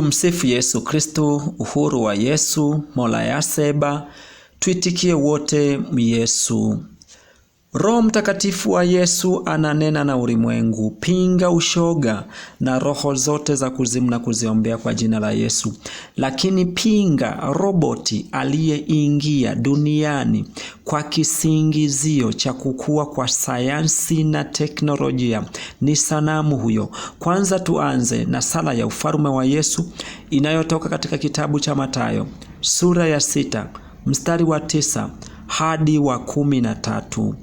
Tumsifu Yesu Kristo. Uhuru wa Yesu, mola ya seba, tuitikie wote Yesu. Roho Mtakatifu wa Yesu ananena na ulimwengu. Pinga ushoga na roho zote za kuzimu na kuziombea kwa jina la Yesu. Lakini pinga roboti aliyeingia duniani kwa kisingizio cha kukua kwa sayansi na teknolojia. Ni sanamu huyo. Kwanza tuanze na sala ya ufalme wa Yesu inayotoka katika kitabu cha Mathayo sura ya 6 mstari wa 9 hadi wa 13.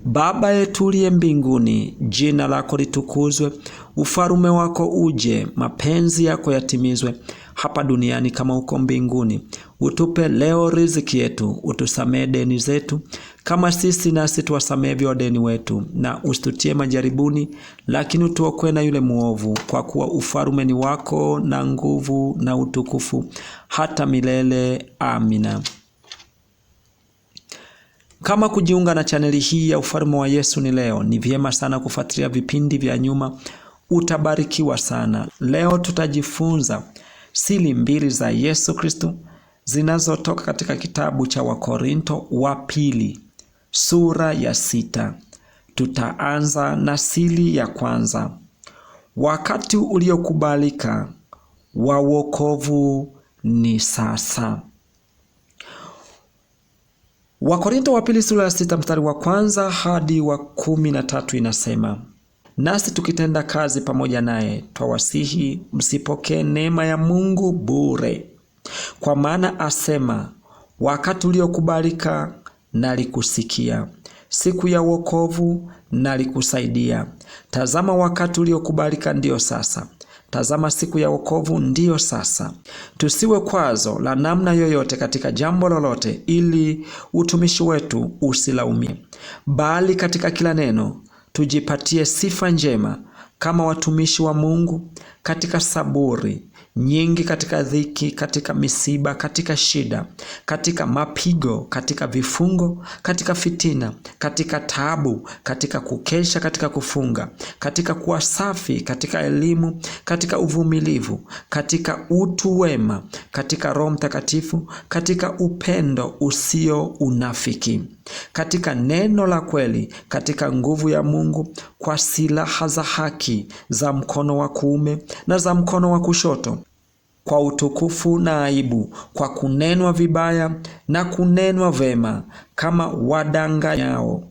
Baba yetu uliye mbinguni, jina lako litukuzwe, ufalme wako uje, mapenzi yako yatimizwe hapa duniani kama huko mbinguni. Utupe leo riziki yetu, utusamee deni zetu kama sisi nasi tuwasamee wadeni wetu, na usitutie majaribuni, lakini utuokoe na yule muovu, kwa kuwa ufalme ni wako na nguvu na utukufu hata milele. Amina. Kama kujiunga na chaneli hii ya ufalme wa Yesu ni leo, ni vyema sana kufuatilia vipindi vya nyuma, utabarikiwa sana. Leo tutajifunza siri 2 za Yesu Kristo zinazotoka katika kitabu cha Wakorinto wa pili sura ya 6. Tutaanza na siri ya kwanza. Wakati uliokubalika wa wokovu ni sasa. Wakorinto wa pili sura ya 6 mstari wa 1 hadi wa 13 inasema, nasi tukitenda kazi pamoja naye twawasihi msipokee neema ya Mungu bure. Kwa maana asema, wakati uliokubalika nalikusikia, siku ya wokovu nalikusaidia. Tazama, wakati uliokubalika ndio sasa. Tazama, siku ya wokovu ndiyo sasa. Tusiwe kwazo la namna yoyote katika jambo lolote, ili utumishi wetu usilaumie, bali katika kila neno tujipatie sifa njema kama watumishi wa Mungu, katika saburi nyingi, katika dhiki, katika misiba, katika shida, katika mapigo, katika vifungo, katika fitina, katika taabu, katika kukesha, katika kufunga, katika kuwa safi, katika elimu, katika uvumilivu, katika utu wema, katika Roho Mtakatifu, katika upendo usio unafiki, katika neno la kweli, katika nguvu ya Mungu, kwa silaha za haki za mkono wa kuume na za mkono wa kushoto, kwa utukufu na aibu, kwa kunenwa vibaya na kunenwa vema, kama wadanganyao,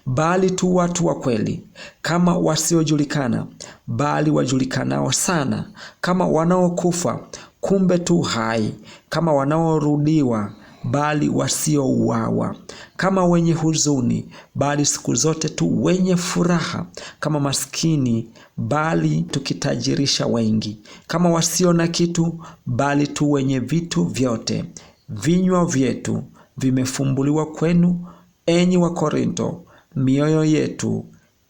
bali tu watu wa kweli, kama wasiojulikana, bali wajulikanao sana, kama wanaokufa, kumbe tu hai, kama wanaorudiwa, bali wasiouawa, kama wenye huzuni, bali siku zote tu wenye furaha, kama maskini, bali tukitajirisha wengi, kama wasio na kitu, bali tu wenye vitu vyote. Vinywa vyetu vimefumbuliwa kwenu, enyi wa Korinto, mioyo yetu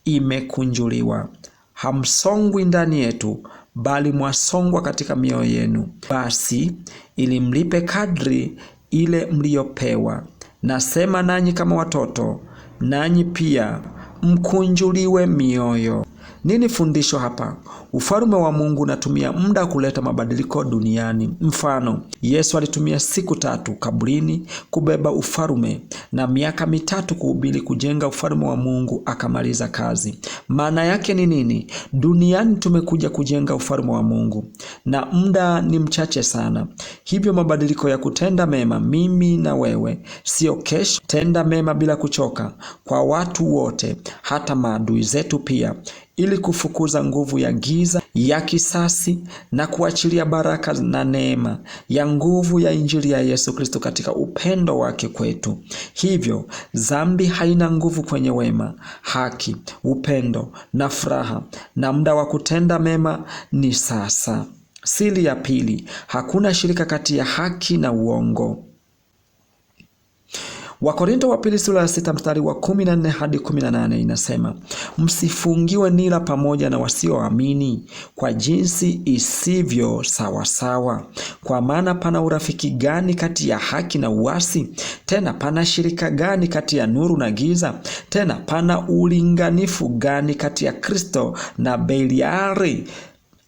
imekunjuliwa. Hamsongwi ndani yetu, bali mwasongwa katika mioyo yenu. Basi ili mlipe kadri ile mliopewa. Nasema nanyi kama watoto, nanyi pia mkunjuliwe mioyo. Nini fundisho hapa? Ufalme wa Mungu unatumia muda kuleta mabadiliko duniani. Mfano, Yesu alitumia siku 3 kaburini kubeba ufalme na miaka 3 kuhubiri kujenga ufalme wa Mungu, akamaliza kazi. Maana yake ni nini? Duniani tumekuja kujenga ufalme wa Mungu na muda ni mchache sana. Hivyo mabadiliko ya kutenda mema, mimi na wewe, sio kesho. Tenda mema bila kuchoka kwa watu wote, hata maadui zetu pia, ili kufukuza nguvu ya giza ya kisasi na kuachilia baraka na neema ya nguvu ya Injili ya Yesu Kristo katika upendo wake kwetu. Hivyo dhambi haina nguvu kwenye wema, haki, upendo na furaha, na muda wa kutenda mema ni sasa. Siri ya pili, hakuna shirika kati ya haki na uongo. Wakorinto wa pili sura ya 6 mstari wa 14 hadi 18 inasema, msifungiwe nira pamoja na wasioamini kwa jinsi isivyo sawasawa. Kwa maana pana urafiki gani kati ya haki na uasi? Tena pana shirika gani kati ya nuru na giza? Tena pana ulinganifu gani kati ya Kristo na Beliari?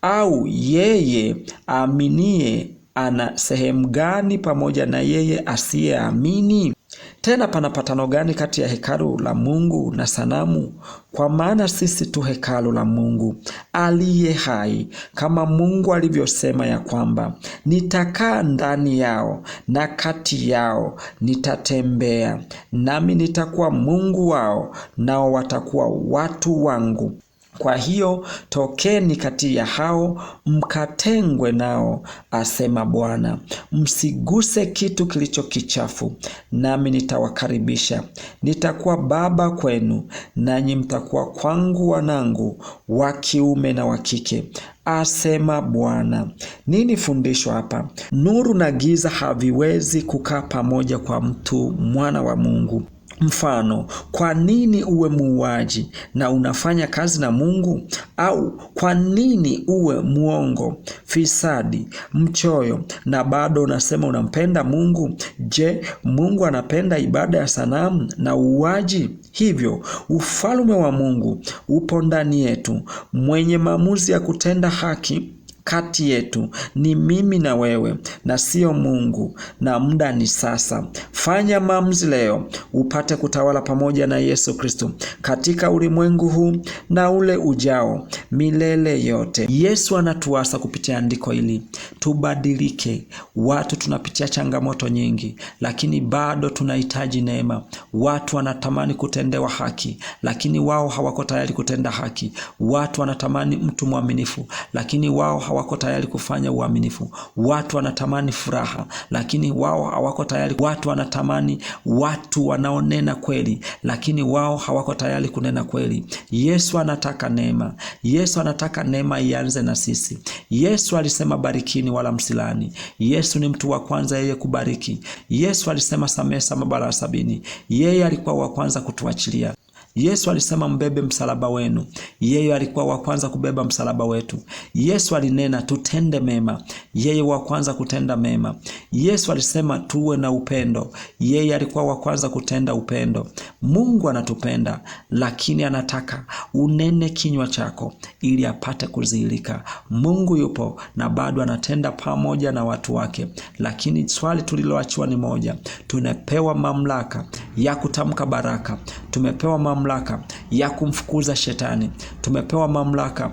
Au yeye aaminie ana sehemu gani pamoja na yeye asiyeamini? Tena pana patano gani kati ya hekalu la Mungu na sanamu? Kwa maana sisi tu hekalu la Mungu aliye hai, kama Mungu alivyosema ya kwamba, nitakaa ndani yao na kati yao nitatembea, nami nitakuwa Mungu wao, nao watakuwa watu wangu. Kwa hiyo tokeni kati ya hao, mkatengwe nao, asema Bwana. Msiguse kitu kilicho kichafu, nami nitawakaribisha. Nitakuwa baba kwenu, nanyi mtakuwa kwangu wanangu wa kiume na wa kike, asema Bwana. Nini fundisho hapa? Nuru na giza haviwezi kukaa pamoja kwa mtu mwana wa Mungu. Mfano, kwa nini uwe muuaji na unafanya kazi na Mungu? Au kwa nini uwe muongo, fisadi, mchoyo na bado unasema unampenda Mungu? Je, Mungu anapenda ibada ya sanamu na uuaji? Hivyo ufalme wa Mungu upo ndani yetu. Mwenye maamuzi ya kutenda haki kati yetu ni mimi na wewe, na sio Mungu, na muda ni sasa. Fanya maamuzi leo upate kutawala pamoja na Yesu Kristo katika ulimwengu huu na ule ujao milele yote. Yesu anatuasa kupitia andiko hili tubadilike. Watu tunapitia changamoto nyingi, lakini bado tunahitaji neema. Watu wanatamani kutendewa haki, lakini wao hawako tayari kutenda haki. Watu wanatamani mtu mwaminifu, lakini wao hawako tayari kufanya uaminifu. Watu wanatamani furaha, lakini wao hawako tayari. Watu wanatamani watu wanaonena kweli, lakini wao hawako tayari kunena kweli. Yesu anataka neema. Yesu anataka neema ianze na sisi. Yesu alisema barikini wala msilani. Yesu ni mtu wa kwanza yeye kubariki. Yesu alisema samehe mara 70. Yeye alikuwa wa kwanza kutuachilia. Yesu alisema mbebe msalaba wenu. Yeye alikuwa wa kwanza kubeba msalaba wetu. Yesu alinena tutende mema. Yeye wa kwanza kutenda mema. Yesu alisema tuwe na upendo. Yeye alikuwa wa kwanza kutenda upendo. Mungu anatupenda, lakini anataka unene kinywa chako ili apate kudhihirika. Mungu yupo na bado anatenda pamoja na watu wake, lakini swali tuliloachiwa ni moja. Tumepewa mamlaka ya kutamka baraka. Tumepewa mamlaka ya kumfukuza shetani. Tumepewa mamlaka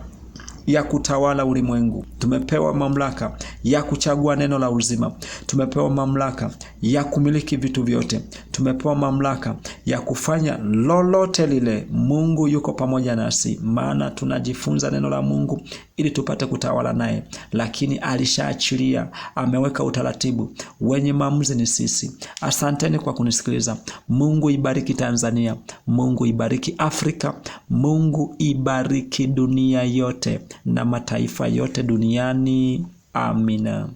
ya kutawala ulimwengu. Tumepewa mamlaka ya kuchagua neno la uzima. Tumepewa mamlaka ya kumiliki vitu vyote. Tumepewa mamlaka ya kufanya lolote lile. Mungu yuko pamoja nasi, maana tunajifunza neno la Mungu ili tupate kutawala naye, lakini alishaachilia, ameweka utaratibu. Wenye maamuzi ni sisi. Asanteni kwa kunisikiliza. Mungu ibariki Tanzania. Mungu ibariki Afrika. Mungu ibariki dunia yote na mataifa yote duniani. Amina.